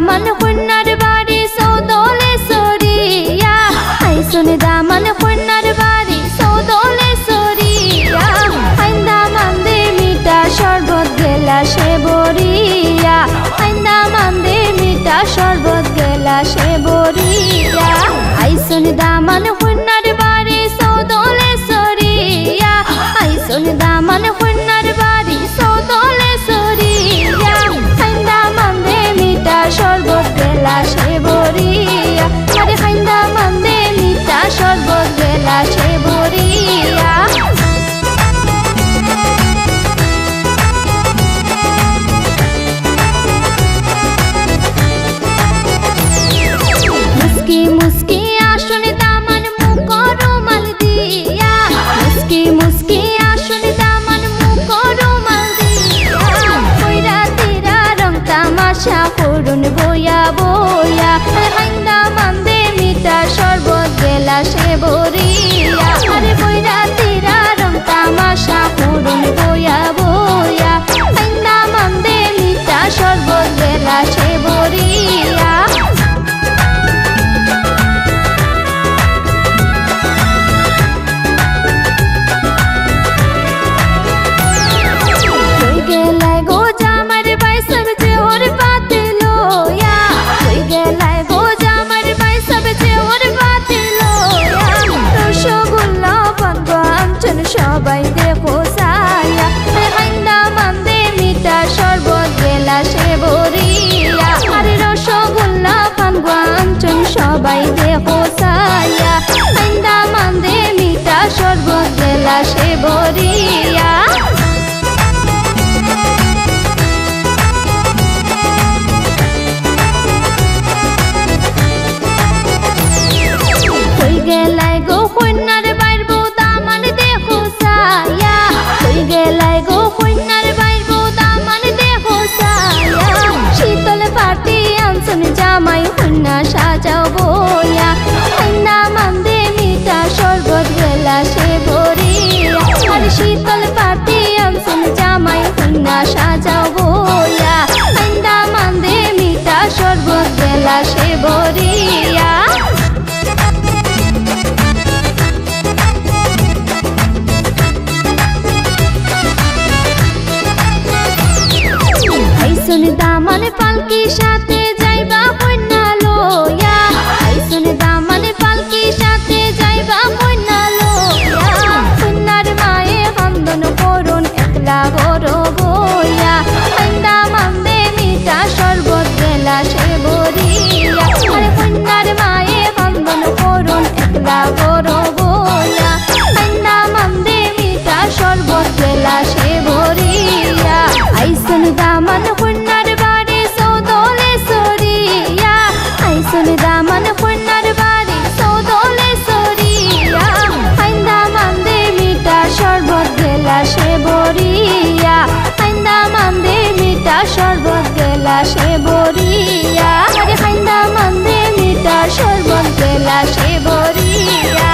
দামান কন্যার বাড়ি সৌদলে সরিয়া আইসন দামান কন্যার বাড়ি সৌদলে সরিয়া আইন দামান দে মিঠা শরবত গেলাসে বরিয়া আইন দামান দে মিঠা শরবত গেলাসে বরিয়া আইসন দামান কন্যার বাড়ি সৌদলে সরিয়া আইসন দামান কন্যার বাড়ি সৌদলে সরিয়া আইন দামান দে মিঠা শরবত গেলাসে বরিয়া আরে আইন দামান দে মিঠা শরবত গেলাসে বরিয়া মুস্কি মুস্কি আসনে দামান মুখ রুমাল দিয়া মুস্কি মুস্কি আসনে দামান মুখ রুমাল দিয়া কইরা তেরা রং তামাশা করুন বইয়া বইয়া আইন দামান দে মিঠা শরবত গেলাসে বরিয়া আরে কইরা তেরা রং তামাশা করুন বইয়া বইয়া আইন দামান দে মিঠা শরবত গেলাসে বরিয়া সবাই দেখো সায়া আইন দামান দে মিঠা শরবত গেলাসে বরিয়া আরে রসগোল্লা পান গুয়াঞ্চন সবাই দেখো সায়া আইন দামান দে মিঠা শরবত গেলাসে বরিয়া হই গেলাই গো কন্যার বাইর বউ দামান দেখো সায়া হই গেলাই গো কন্যার বাইর বউ দামান দেখো সায়া শীতল পাটি আনসন জামাই কন্যা সাজাও বইয়া আইন দামান দে মিঠা শরবত গেলাসে বরিয়া আর শীতল পাটি আনসন জামাই কন্যা সাজাও বইয়া আইন দামান দে মিঠা শরবত গেলাসে বরিয়া আইসন দামান পালকি সাথে যাইবা কন্যা লইয়া আইসন দামান পালকি সাথে যাইবা কন্যা লইয়া কন্যার মায়ে বন্দন করুন একলা গর বইয়া আইন দামান দে মিঠা শরবত গেলাসে বরিয়া আরে কন্যার মায়ে বন্দন করুন একলা গর বইয়া আইন দামান দে মিঠা শরবত গেলাসে বরিয়া আইসন দামান কন্যার বাড়ি সৌদলে সরিয়া আইসন দামান কন্যার বাড়ি সৌদলে সরিয়া আইন দামান দে মিঠা শরবত গেলাসে বরিয়া আইন দামান দে মিঠা শরবত গেলাসে বরিয়া আরে আইন দামান দে মিঠা শরবত গেলাসে বরিয়া।